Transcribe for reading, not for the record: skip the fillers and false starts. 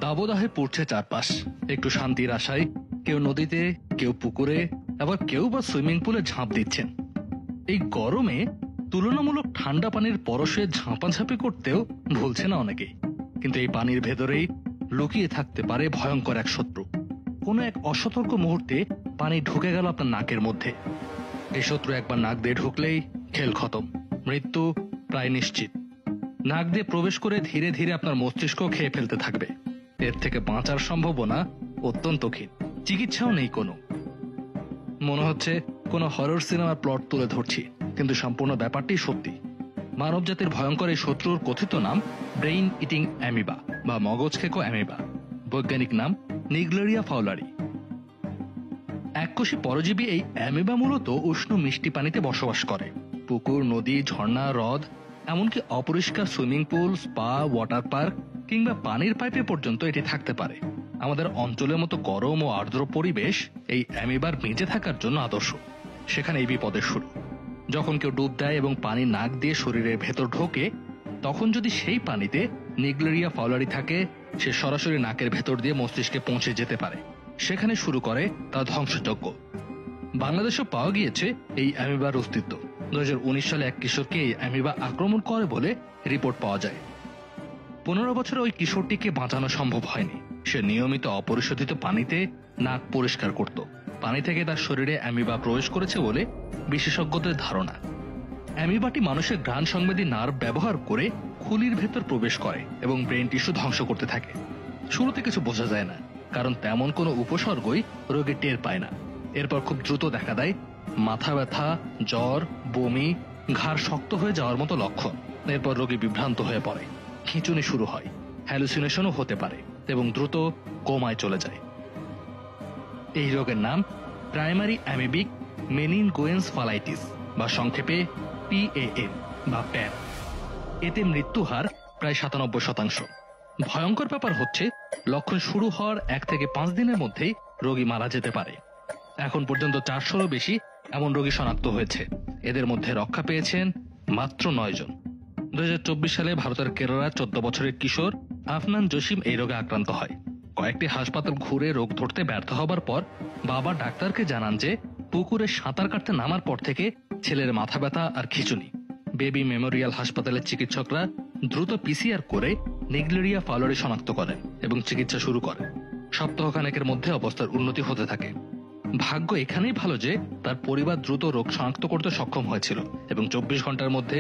দাবদাহে পড়ছে চারপাশ। একটু শান্তির আশায় কেউ নদীতে, কেউ পুকুরে, আবার কেউ বা সুইমিং পুলে ঝাঁপ দিচ্ছেন। এই গরমে তুলনামূলক ঠান্ডা পানির পরশে ঝাঁপাঝাঁপি করতেও ভুলছে না অনেকেই। কিন্তু এই পানির ভেতরেই লুকিয়ে থাকতে পারে ভয়ঙ্কর এক শত্রু। কোনো এক অসতর্ক মুহূর্তে পানি ঢুকে গেল আপনার নাকের মধ্যে। এই শত্রু একবার নাক দিয়ে ঢুকলেই খেল খতম, মৃত্যু প্রায় নিশ্চিত। নাক দিয়ে প্রবেশ করে ধীরে ধীরে আপনার মস্তিষ্ক খেয়ে ফেলতে থাকবে। এর থেকে বাঁচার সম্ভাবনা অত্যন্ত ক্ষীণ, চিকিৎসাও নেই কোনো। মনে হচ্ছে কোনো হরর সিনেমার প্লট তুলে ধরছি, কিন্তু সম্পূর্ণ ব্যাপারটি সত্যি। মানব জাতির ভয়ঙ্কর এই শত্রুর কথিত নাম ব্রেইন ইটিং অ্যামিবা বা মগজ খেকো অ্যামিবা। বৈজ্ঞানিক নাম নিগলেরিয়া ফাউলারি। এককোষী পরজীবী এই অ্যামিবা মূলত উষ্ণ মিষ্টি পানিতে বসবাস করে। পুকুর, নদী, ঝর্ণা, হ্রদ, এমনকি অপরিষ্কার swimming pool, spa, water park কিংবা পানির পাইপে পর্যন্ত এটি থাকতে পারে। আমাদের অঞ্চলের মতো গরম ও আর্দ্র পরিবেশ এই অ্যামিবার বেঁচে থাকার জন্য আদর্শ। সেখানে এই বিপদের শুরু। যখন কেউ ডুব দেয় এবং পানি নাক দিয়ে শরীরের ভেতর ঢোকে, তখন যদি সেই পানিতে নিগলেরিয়া ফাউলারি থাকে, সে সরাসরি নাকের ভেতর দিয়ে মস্তিষ্কে পৌঁছে যেতে পারে। সেখানে শুরু করে তার ধ্বংসযজ্ঞ। বাংলাদেশে পাওয়া গিয়েছে এই অ্যামিবার অস্তিত্ব। 2019 সালে এক কিশোরকে এই অ্যামিবা আক্রমণ করে বলে রিপোর্ট পাওয়া যায়। 15 বছরের ওই কিশোরটিকে বাঁচানো সম্ভব হয়নি। সে নিয়মিত অপরিশোধিত পানিতে নাক পরিষ্কার করত। পানি থেকে তার শরীরে অ্যামিবা প্রবেশ করেছে বলে বিশেষজ্ঞদের ধারণা। অ্যামিবাটি মানুষের ঘ্রাণ সংবেদী নার্ভ ব্যবহার করে খুলির ভেতর প্রবেশ করে এবং ব্রেন টিস্যু ধ্বংস করতে থাকে। শুরুতে কিছু বোঝা যায় না, কারণ তেমন কোনো উপসর্গই রোগী টের পায় না। এরপর খুব দ্রুত দেখা দেয় মাথা ব্যথা, জ্বর, বমি, ঘাড় শক্ত হয়ে যাওয়ার মতো লক্ষণ। এরপর রোগী বিভ্রান্ত হয়ে পড়ে, খিঁচুনি শুরু হয়, হ্যালুসিনেশনও হতে পারে এবং দ্রুত কোমায় চলে যায়। এই রোগের নাম প্রাইমারি অ্যামিবিক মেনিনগোএনসফালাইটিস বা সংক্ষেপে PAM বা প্যান। এতে মৃত্যু হার প্রায় 97%। ভয়ঙ্কর ব্যাপার হচ্ছে, লক্ষণ শুরু হওয়ার 1 থেকে 5 দিনের মধ্যেই রোগী মারা যেতে পারে। এখন পর্যন্ত 400-রও বেশি এমন রোগী শনাক্ত হয়েছে। এদের মধ্যে রক্ষা পেয়েছেন মাত্র 9 জন। 2024 সালে ভারতের কেরালার 14 বছরের কিশোর আফনান জসিম এই রোগে আক্রান্ত হয়। কয়েকটি হাসপাতাল ঘুরে রোগ ধরতে ব্যর্থ হবার পর বাবা ডাক্তারকে জানান যে পুকুরে সাঁতার কাটতে নামার পর থেকে ছেলের মাথা ব্যথা আর খিঁচুনি। বেবি মেমোরিয়াল হাসপাতালের চিকিৎসকরা দ্রুত PCR করে নিগলেরিয়া ফাউলারি শনাক্ত করেন এবং চিকিৎসা শুরু করেন। সপ্তাহখানেকের মধ্যে অবস্থার উন্নতি হতে থাকে। ভাগ্য এখানেই ভালো যে তার পরিবার দ্রুত রোগ শনাক্ত করতে সক্ষম হয়েছিল এবং 24 ঘন্টার মধ্যে